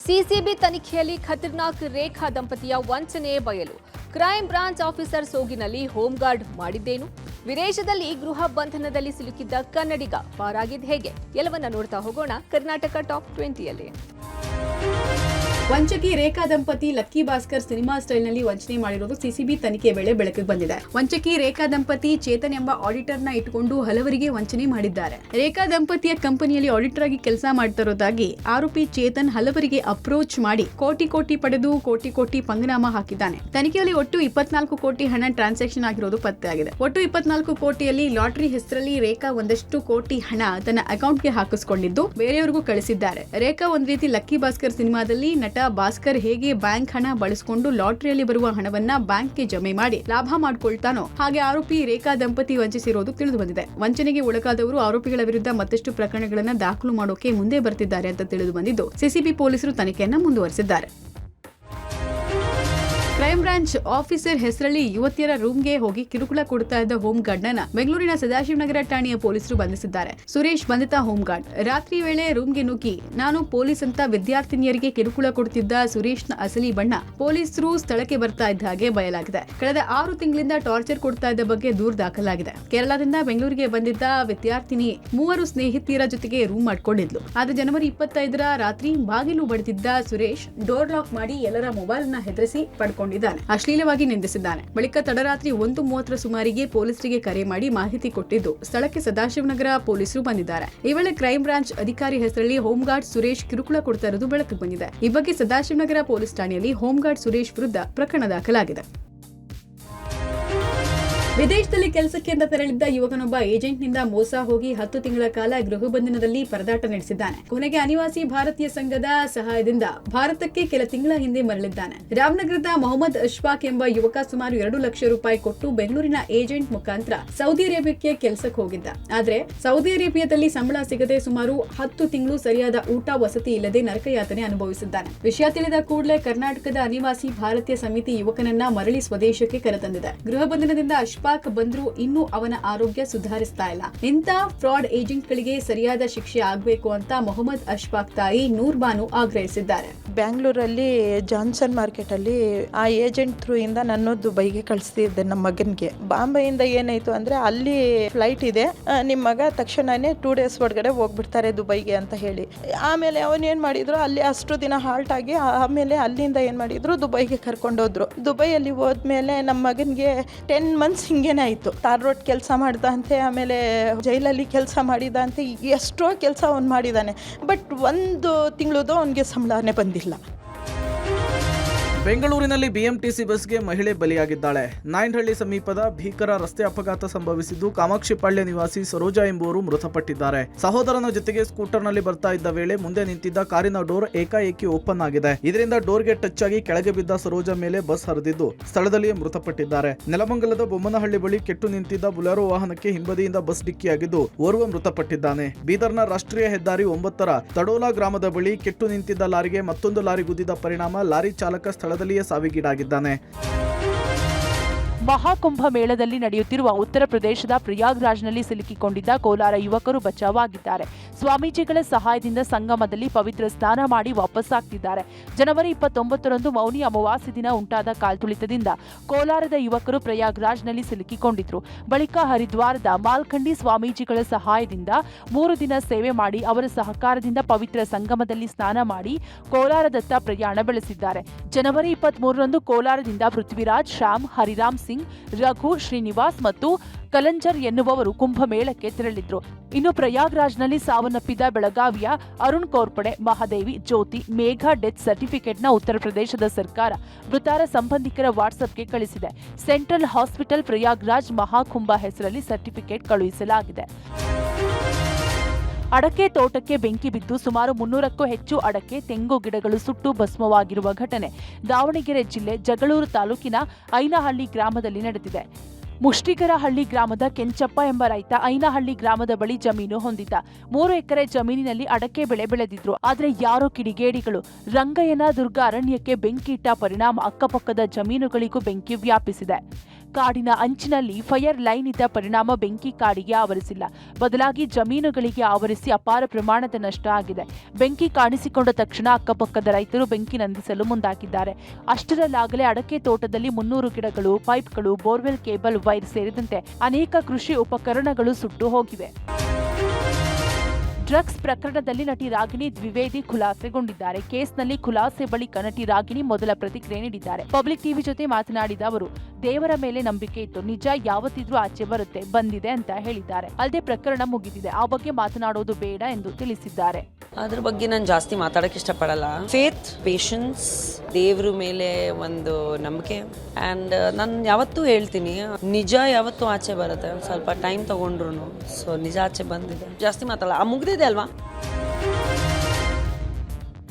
CCB ತನಿಖೆಯಲ್ಲಿ ಖತರ್ನಾಕ್ ರೇಖಾ ದಂಪತಿಯ ವಂಚನೆ ಬಯಲು. ಕ್ರೈಂ ಬ್ರಾಂಚ್ ಆಫೀಸರ್ ಸೋಗಿನಲ್ಲಿ ಹೋಂಗಾರ್ಡ್ ಮಾಡಿದ್ದೇನು? ವಿದೇಶದಲ್ಲಿ ಗೃಹ ಬಂಧನದಲ್ಲಿ ಸಿಲುಕಿದ್ದ ಕನ್ನಡಿಗ ಪಾರಾಗಿದ್ದು ಹೇಗೆ? ಎಲ್ಲವನ್ನ ನೋಡ್ತಾ ಹೋಗೋಣ ಕರ್ನಾಟಕ ಟಾಪ್ 20ಯಲ್ಲಿ. ವಂಚಕಿ ರೇಖಾ ದಂಪತಿ ಲಕ್ಕಿ ಭಾಸ್ಕರ್ ಸಿನಿಮಾ ಸ್ಟೈಲ್ನಲ್ಲಿ ವಂಚನೆ ಮಾಡಿರೋದು ಸಿಸಿಬಿ ತನಿಖೆ ವೇಳೆ ಬೆಳಕಿಗೆ ಬಂದಿದೆ. ವಂಚಕಿ ರೇಖಾ ದಂಪತಿ ಚೇತನ್ ಎಂಬ ಆಡಿಟರ್ನ ಇಟ್ಟುಕೊಂಡು ಹಲವರಿಗೆ ವಂಚನೆ ಮಾಡಿದ್ದಾರೆ. ರೇಖಾ ದಂಪತಿಯ ಕಂಪನಿಯಲ್ಲಿ ಆಡಿಟರ್ ಆಗಿ ಕೆಲಸ ಮಾಡ್ತಿರೋದಾಗಿ ಆರೋಪಿ ಚೇತನ್ ಹಲವರಿಗೆ ಅಪ್ರೋಚ್ ಮಾಡಿ ಕೋಟಿ ಪಡೆದು ಕೋಟಿ ಪಂಗನಾಮ ಹಾಕಿದ್ದಾನೆ. ತನಿಖೆಯಲ್ಲಿ ಒಟ್ಟು 24 ಕೋಟಿ ಹಣ ಟ್ರಾನ್ಸಾಕ್ಷನ್ ಆಗಿರೋದು ಪತ್ತೆಯಾಗಿದೆ. ಒಟ್ಟು 24 ಕೋಟಿಯಲ್ಲಿ ಲಾಟರಿ ಹೆಸರಲ್ಲಿ ರೇಖಾ ಒಂದಷ್ಟು ಕೋಟಿ ಹಣ ತನ್ನ ಅಕೌಂಟ್ಗೆ ಹಾಕಿಸಿಕೊಂಡಿದ್ದು ಬೇರೆಯವರಿಗೂ ಕಳಿಸಿದ್ದಾರೆ. ರೇಖಾ ಒಂದ್ ರೀತಿ ಲಕ್ಕಿ ಭಾಸ್ಕರ್ ಸಿನಿಮಾದಲ್ಲಿ ನಟ ಭಾಸ್ಕರ್ ಹೇಗೆ ಬ್ಯಾಂಕ್ ಹಣ ಬಳಸಿಕೊಂಡು ಲಾಟರಿಯಲ್ಲಿ ಬರುವ ಹಣವನ್ನ ಬ್ಯಾಂಕ್ಗೆ ಜಮೆ ಮಾಡಿ ಲಾಭ ಮಾಡ್ಕೊಳ್ತಾನೋ ಹಾಗೆ ಆರೋಪಿ ರೇಖಾ ದಂಪತಿ ವಂಚಿಸಿರೋದು ತಿಳಿದು ಬಂದಿದೆ. ವಂಚನೆಗೆ ಒಳಗಾದವರು ಆರೋಪಿಗಳ ವಿರುದ್ಧ ಮತ್ತಷ್ಟು ಪ್ರಕರಣಗಳನ್ನು ದಾಖಲು ಮಾಡೋಕೆ ಮುಂದೆ ಬರ್ತಿದ್ದಾರೆ ಅಂತ ತಿಳಿದು ಬಂದಿದ್ದು ಸಿಸಿಬಿ ಪೊಲೀಸರು ತನಿಖೆಯನ್ನ ಮುಂದುವರೆಸಿದ್ದಾರೆ. ಕ್ರೈಂ ಬ್ರಾಂಚ್ ಆಫೀಸರ್ ಹೆಸರಲ್ಲಿ ಯುವತಿಯರ ರೂಮ್ಗೆ ಹೋಗಿ ಕಿರುಕುಳ ಕೊಡ್ತಾ ಇದ್ದ ಹೋಮ್ ಗಾರ್ಡ್ನ ಬೆಂಗಳೂರಿನ ಸದಾಶಿವನಗರ ಠಾಣೆಯ ಪೊಲೀಸರು ಬಂಧಿಸಿದ್ದಾರೆ. ಸುರೇಶ್ ಬಂಧಿತ ಹೋಮ್ ಗಾರ್ಡ್ ರಾತ್ರಿ ವೇಳೆ ರೂಮ್ಗೆ ನುಗ್ಗಿ ನಾನು ಪೊಲೀಸ್ ಅಂತ ವಿದ್ಯಾರ್ಥಿನಿಯರಿಗೆ ಕಿರುಕುಳ ಕೊಡುತ್ತಿದ್ದ ಸುರೇಶ್ನ ಅಸಲಿ ಬಣ್ಣ ಪೊಲೀಸರು ಸ್ಥಳಕ್ಕೆ ಬರ್ತಾ ಇದ್ದ ಹಾಗೆ ಬಯಲಾಗಿದೆ. ಕಳೆದ 6 ತಿಂಗಳಿಂದ ಟಾರ್ಚರ್ ಕೊಡ್ತಾ ಇದ್ದ ಬಗ್ಗೆ ದೂರು ದಾಖಲಾಗಿದೆ. ಕೇರಳದಿಂದ ಬೆಂಗಳೂರಿಗೆ ಬಂದಿದ್ದ ವಿದ್ಯಾರ್ಥಿನಿ 3 ಸ್ನೇಹಿತೆಯರ ಜೊತೆಗೆ ರೂಮ್ ಮಾಡ್ಕೊಂಡಿದ್ಲು. ಆದ್ರೆ ಜನವರಿ 25ರ ರಾತ್ರಿ ಬಾಗಿಲು ಬಡಿದಿದ್ದ ಸುರೇಶ್ ಡೋರ್ ಲಾಕ್ ಮಾಡಿ ಎಲ್ಲರ ಮೊಬೈಲ್ ನ ಹೆದರಿಸಿ ಪಡ್ಕೊಂಡಿದ್ದಾನೆ. ಅಶ್ಲೀಲವಾಗಿ ನಿಂದಿಸಿದ್ದಾನೆ. ಬಳಿಕ ತಡರಾತ್ರಿ 1:30 ಸುಮಾರಿಗೆ ಪೊಲೀಸರಿಗೆ ಕರೆ ಮಾಡಿ ಮಾಹಿತಿ ಕೊಟ್ಟಿದ್ದು ಸ್ಥಳಕ್ಕೆ ಸದಾಶಿವನಗರ ಪೊಲೀಸರು ಬಂದಿದ್ದಾರೆ. ಈ ವೇಳೆ ಕ್ರೈಂ ಬ್ರಾಂಚ್ ಅಧಿಕಾರಿ ಹೆಸರಲ್ಲಿ ಹೋಮ್ ಗಾರ್ಡ್ ಸುರೇಶ್ ಕಿರುಕುಳ ಕೊಡ್ತಾ ಇರೋದು ಬೆಳಕಿಗೆ ಬಂದಿದೆ. ಈ ಬಗ್ಗೆ ಸದಾಶಿವನಗರ ಪೊಲೀಸ್ ಠಾಣೆಯಲ್ಲಿ ಹೋಮ್ ಗಾರ್ಡ್ ಸುರೇಶ್ ವಿರುದ್ಧ ಪ್ರಕರಣ ದಾಖಲಾಗಿದೆ. ವಿದೇಶದಲ್ಲಿ ಕೆಲಸಕ್ಕೆ ಅಂತ ತೆರಳಿದ್ದ ಯುವಕನೊಬ್ಬ ಏಜೆಂಟ್ನಿಂದ ಮೋಸ ಹೋಗಿ 10 ತಿಂಗಳ ಕಾಲ ಗೃಹ ಬಂಧನದಲ್ಲಿ ಪರದಾಟ ನಡೆಸಿದ್ದಾನೆ. ಕೊನೆಗೆ ಅನಿವಾಸಿ ಭಾರತೀಯ ಸಂಘದ ಸಹಾಯದಿಂದ ಭಾರತಕ್ಕೆ ಕೆಲ ತಿಂಗಳ ಹಿಂದೆ ಮರಳಿದ್ದಾನೆ. ರಾಮನಗರದ ಮೊಹಮ್ಮದ್ ಅಶ್ಫಾಕ್ ಎಂಬ ಯುವಕ ಸುಮಾರು 2 ಲಕ್ಷ ರೂಪಾಯಿ ಕೊಟ್ಟು ಬೆಂಗಳೂರಿನ ಏಜೆಂಟ್ ಮುಖಾಂತರ ಸೌದಿ ಅರೇಬಿಯಾಕ್ಕೆ ಕೆಲಸಕ್ಕೆ ಹೋಗಿದ್ದ. ಆದ್ರೆ ಸೌದಿ ಅರೇಬಿಯಾದಲ್ಲಿ ಸಂಬಳ ಸಿಗದೆ ಸುಮಾರು 10 ತಿಂಗಳು ಸರಿಯಾದ ಊಟ ವಸತಿ ಇಲ್ಲದೆ ನರಕಯಾತನೆ ಅನುಭವಿಸಿದ್ದಾನೆ. ವಿಷಯ ತಿಳಿದ ಕೂಡಲೇ ಕರ್ನಾಟಕದ ಅನಿವಾಸಿ ಭಾರತೀಯ ಸಮಿತಿ ಯುವಕನನ್ನ ಮರಳಿ ಸ್ವದೇಶಕ್ಕೆ ಕರೆತಂದಿದೆ. ಗೃಹ ಬಂಧನದಿಂದ ಅಶ್ಫಾಕ್ ಬಂದ್ರು ಇನ್ನೂ ಅವನ ಆರೋಗ್ಯ ಸುಧಾರಿಸ್ತಾ ಇಲ್ಲ. ಇಂಥ ಫ್ರಾಡ್ ಏಜೆಂಟ್ಗಳಿಗೆ ಸರಿಯಾದ ಶಿಕ್ಷೆ ಆಗಬೇಕು ಅಂತ ಮೊಹಮ್ಮದ್ ಅಶ್ಫಾಕ್ ತಾಯಿ ನೂರ್ ಬಾನು ಆಗ್ರಹಿಸಿದ್ದಾರೆ. ಬ್ಯಾಂಗ್ಳೂರಲ್ಲಿ ಜಾನ್ಸನ್ ಮಾರ್ಕೆಟ್ ಅಲ್ಲಿ ಆ ಏಜೆಂಟ್ ಥ್ರೂ ಇಂದ ನಾನು ದುಬೈಗೆ ಕಳಿಸ್ತಿದ್ದೆ ನಮ್ಮ ಮಗನ್ಗೆ. ಬಾಂಬೆಯಿಂದ ಏನಾಯ್ತು ಅಂದ್ರೆ ಅಲ್ಲಿ ಫ್ಲೈಟ್ ಇದೆ, ನಿಮ್ಮ ಮಗ ತಕ್ಷಣನೇ 2 ಡೇಸ್ ಒಳಗಡೆ ಹೋಗ್ಬಿಡ್ತಾರೆ ದುಬೈಗೆ ಅಂತ ಹೇಳಿ. ಆಮೇಲೆ ಅವನೇನ್ ಮಾಡಿದ್ರು, ಅಲ್ಲಿ ಅಷ್ಟು ದಿನ ಹಾಲ್ಟ್ ಆಗಿ ಆಮೇಲೆ ಅಲ್ಲಿಂದ ಏನ್ ಮಾಡಿದ್ರು ದುಬೈಗೆ ಕರ್ಕೊಂಡೋದ್ರು. ದುಬೈಯಲ್ಲಿ ಹೋದ್ಮೇಲೆ ನಮ್ಮ ಮಗನ್ಗೆ 10 ಮಂತ್ಸ್ ಹಿಂಗೇನೆ ಆಯ್ತು. ತಾರ್ ರೋಡ್ ಕೆಲಸ ಮಾಡ್ದ ಅಂತೆ, ಆಮೇಲೆ ಜೈಲಲ್ಲಿ ಕೆಲಸ ಮಾಡಿದ ಅಂತೆ, ಎಷ್ಟೋ ಕೆಲಸ ಅವ್ನು ಮಾಡಿದಾನೆ. ಬಟ್ 1 ತಿಂಗಳದು ಅವನಿಗೆ ಸಂಬಳನೇ ಬಂದಿಲ್ಲ. ಬೆಂಗಳೂರಿನಲ್ಲಿ ಬಿಎಂಟಿಸಿ ಬಸ್ಗೆ ಮಹಿಳೆ ಬಲಿಯಾಗಿದ್ದಾಳೆ. ನಾಯಂಡಹಳ್ಳಿ ಸಮೀಪದ ಭೀಕರ ರಸ್ತೆ ಅಪಘಾತ ಸಂಭವಿಸಿದ್ದು ಕಾಮಾಕ್ಷಿಪಾಳ್ಯ ನಿವಾಸಿ ಸರೋಜಾ ಎಂಬುವರು ಮೃತಪಟ್ಟಿದ್ದಾರೆ. ಸಹೋದರನ ಜೊತೆಗೆ ಸ್ಕೂಟರ್ನಲ್ಲಿ ಬರ್ತಾ ಇದ್ದ ವೇಳೆ ಮುಂದೆ ನಿಂತಿದ್ದ ಕಾರಿನ ಡೋರ್ ಏಕಾಏಕಿ ಓಪನ್ ಆಗಿದೆ. ಇದರಿಂದ ಡೋರ್ಗೆ ಟಚ್ ಆಗಿ ಕೆಳಗೆ ಬಿದ್ದ ಸರೋಜಾ ಮೇಲೆ ಬಸ್ ಹರಿದಿದ್ದು ಸ್ಥಳದಲ್ಲಿಯೇ ಮೃತಪಟ್ಟಿದ್ದಾರೆ. ನೆಲಮಂಗಲದ ಬೊಮ್ಮನಹಳ್ಳಿ ಬಳಿ ಕೆಟ್ಟು ನಿಂತಿದ್ದ ಬುಲೆರೋ ವಾಹನಕ್ಕೆ ಹಿಂಬದಿಯಿಂದ ಬಸ್ ಡಿಕ್ಕಿಯಾಗಿದ್ದು ಓರ್ವ ಮೃತಪಟ್ಟಿದ್ದಾನೆ. ಬೀದರ್ನ ರಾಷ್ಟ್ರೀಯ ಹೆದ್ದಾರಿ 9ರ ತಡೋಲಾ ಗ್ರಾಮದ ಬಳಿ ಕೆಟ್ಟು ನಿಂತಿದ್ದ ಲಾರಿಗೆ ಮತ್ತೊಂದು ಲಾರಿ ಗುದ್ದಿದ ಪರಿಣಾಮ ಲಾರಿ ಚಾಲಕ ಸ್ಥಳದಲ್ಲಿಯೇ ಸಾವಿಗೀಡಾಗಿದ್ದಾನೆ. ಮಹಾಕುಂಭ ಮೇಳದಲ್ಲಿ ನಡೆಯುತ್ತಿರುವ ಉತ್ತರ ಪ್ರದೇಶದ ಪ್ರಯಾಗ್ರಾಜ್ನಲ್ಲಿ ಸಿಲುಕಿಕೊಂಡಿದ್ದ ಕೋಲಾರ ಯುವಕರು ಬಚಾವಾಗಿದ್ದಾರೆ. ಸ್ವಾಮೀಜಿಗಳ ಸಹಾಯದಿಂದ ಸಂಗಮದಲ್ಲಿ ಪವಿತ್ರ ಸ್ನಾನ ಮಾಡಿ ವಾಪಸ್ಸಾಗ್ತಿದ್ದಾರೆ. ಜನವರಿ 29ರಂದು ಮೌನಿ ಅಮಾವಾಸ್ಯೆ ದಿನ ಉಂಟಾದ ಕಾಲ್ತುಳಿತದಿಂದ ಕೋಲಾರದ ಯುವಕರು ಪ್ರಯಾಗ್ರಾಜ್ನಲ್ಲಿ ಸಿಲುಕಿಕೊಂಡಿದ್ರು. ಬಳಿಕ ಹರಿದ್ವಾರದ ಮಾಲ್ಖಂಡಿ ಸ್ವಾಮೀಜಿಗಳ ಸಹಾಯದಿಂದ 3 ದಿನ ಸೇವೆ ಮಾಡಿ ಅವರ ಸಹಕಾರದಿಂದ ಪವಿತ್ರ ಸಂಗಮದಲ್ಲಿ ಸ್ನಾನ ಮಾಡಿ ಕೋಲಾರದತ್ತ ಪ್ರಯಾಣ ಬೆಳೆಸಿದ್ದಾರೆ. ಜನವರಿ 23ರಂದು ಕೋಲಾರದಿಂದ ಪೃಥ್ವಿರಾಜ್, ಶ್ಯಾಮ್, ಹರಿರಾಮ್ ಸಿಂಗ್, ರಘು, ಶ್ರೀನಿವಾಸ್ ಮತ್ತು ಕಲಂಜರ್ ಎನ್ನುವವರು ಕುಂಭಮೇಳಕ್ಕೆ ತೆರಳಿದ್ರು. ಇನ್ನು ಪ್ರಯಾಗ್ರಾಜ್ನಲ್ಲಿ ಸಾವನ್ನಪ್ಪಿದ ಬೆಳಗಾವಿಯ ಅರುಣ್ ಕೋರ್ಪಡೆ, ಮಹಾದೇವಿ, ಜ್ಯೋತಿ, ಮೇಘ ಡೆತ್ ಸರ್ಟಿಫಿಕೇಟ್ನ ಉತ್ತರ ಪ್ರದೇಶದ ಸರ್ಕಾರ ಮೃತರ ಸಂಬಂಧಿಕರ ವಾಟ್ಸ್ಆಪ್ಗೆ ಕಳಿಸಿದೆ. ಸೆಂಟ್ರಲ್ ಹಾಸ್ಪಿಟಲ್ ಪ್ರಯಾಗ್ರಾಜ್ ಮಹಾಕುಂಭ ಹೆಸರಲ್ಲಿ ಸರ್ಟಿಫಿಕೇಟ್ ಕಳುಹಿಸಲಾಗಿದೆ. ಅಡಕೆ ತೋಟಕ್ಕೆ ಬೆಂಕಿ ಬಿದ್ದು ಸುಮಾರು 300ಕ್ಕೂ ಹೆಚ್ಚು ಅಡಕೆ, ತೆಂಗು ಗಿಡಗಳು ಸುಟ್ಟು ಭಸ್ಮವಾಗಿರುವ ಘಟನೆ ದಾವಣಗೆರೆ ಜಿಲ್ಲೆ ಜಗಳೂರು ತಾಲೂಕಿನ ಐನಹಳ್ಳಿ ಗ್ರಾಮದಲ್ಲಿ ನಡೆದಿದೆ. ಮುಷ್ಟಿಗರಹಳ್ಳಿ ಗ್ರಾಮದ ಕೆಂಚಪ್ಪ ಎಂಬ ರೈತ ಐನಹಳ್ಳಿ ಗ್ರಾಮದ ಬಳಿ ಜಮೀನು ಹೊಂದಿದ್ದ. 3 ಎಕರೆ ಜಮೀನಿನಲ್ಲಿ ಅಡಕೆ ಬೆಳೆ ಬೆಳೆದಿದ್ರು. ಆದರೆ ಯಾರೋ ಕಿಡಿಗೇಡಿಗಳು ರಂಗಯ್ಯನ ದುರ್ಗ ಅರಣ್ಯಕ್ಕೆ ಬೆಂಕಿ ಇಟ್ಟ ಪರಿಣಾಮ ಅಕ್ಕಪಕ್ಕದ ಜಮೀನುಗಳಿಗೂ ಬೆಂಕಿ ವ್ಯಾಪಿಸಿದೆ. ಕಾಡಿನ ಅಂಚಿನಲ್ಲಿ ಫೈರ್ ಲೈನ್ ಇದ್ದ ಪರಿಣಾಮ ಬೆಂಕಿ ಕಾಡಿಗೆ ಆವರಿಸಿಲ್ಲ, ಬದಲಾಗಿ ಜಮೀನುಗಳಿಗೆ ಆವರಿಸಿ ಅಪಾರ ಪ್ರಮಾಣದ ನಷ್ಟ ಆಗಿದೆ. ಬೆಂಕಿ ಕಾಣಿಸಿಕೊಂಡ ತಕ್ಷಣ ಅಕ್ಕಪಕ್ಕದ ರೈತರು ಬೆಂಕಿ ನಂದಿಸಲು ಮುಂದಾಗಿದ್ದಾರೆ. ಅಷ್ಟರಲ್ಲಾಗಲೇ ಅಡಕೆ ತೋಟದಲ್ಲಿ 300 ಗಿಡಗಳು, ಪೈಪ್ಗಳು, ಬೋರ್ವೆಲ್ ಕೇಬಲ್ ವೈರ್ ಸೇರಿದಂತೆ ಅನೇಕ ಕೃಷಿ ಉಪಕರಣಗಳು ಸುಟ್ಟು ಹೋಗಿವೆ. ಡ್ರಗ್ಸ್ ಪ್ರಕರಣದಲ್ಲಿ ನಟಿ ರಾಗಿಣಿ ದ್ವಿವೇದಿ ಖುಲಾಸೆಗೊಂಡಿದ್ದಾರೆ. ಕೇಸ್ನಲ್ಲಿ ಖುಲಾಸೆ ಬಳಿಕ ನಟಿ ರಾಗಿಣಿ ಮೊದಲ ಪ್ರತಿಕ್ರಿಯೆ ನೀಡಿದ್ದಾರೆ. ಪಬ್ಲಿಕ್ ಟಿವಿ ಜೊತೆ ಮಾತನಾಡಿದ ಅವರು, ದೇವರ ಮೇಲೆ ನಂಬಿಕೆ ಇತ್ತು, ನಿಜ ಯಾವತ್ತಿದ್ರೂ ಆಚೆ ಬರುತ್ತೆ, ಬಂದಿದೆ ಅಂತ ಹೇಳಿದ್ದಾರೆ. ಅಲ್ಲದೆ ಪ್ರಕರಣ ಮುಗಿದಿದೆ, ಆ ಬಗ್ಗೆ ಮಾತನಾಡೋದು ಬೇಡ ಎಂದು ತಿಳಿಸಿದ್ದಾರೆ. ಅದ್ರ ಬಗ್ಗೆ ನಾನು ಜಾಸ್ತಿ ಮಾತಾಡಕ್ಕೆ ಇಷ್ಟಪಡಲ್ಲ. ಫೇತ್, ಪೇಷನ್ಸ್, ದೇವ್ರ ಮೇಲೆ ಒಂದು ನಂಬಿಕೆ. ಆ್ಯಂಡ್ ನಾನು ಯಾವತ್ತೂ ಹೇಳ್ತೀನಿ, ನಿಜ ಯಾವತ್ತೂ ಆಚೆ ಬರುತ್ತೆ, ಸ್ವಲ್ಪ ಟೈಮ್ ತಗೊಂಡ್ರು. ಸೊ ನಿಜ ಆಚೆ ಬಂದಿದೆ, ಜಾಸ್ತಿ ಮಾತಾಡಲ್ಲ. ಮುಗ್ದಿದೆ ಅಲ್ವಾ.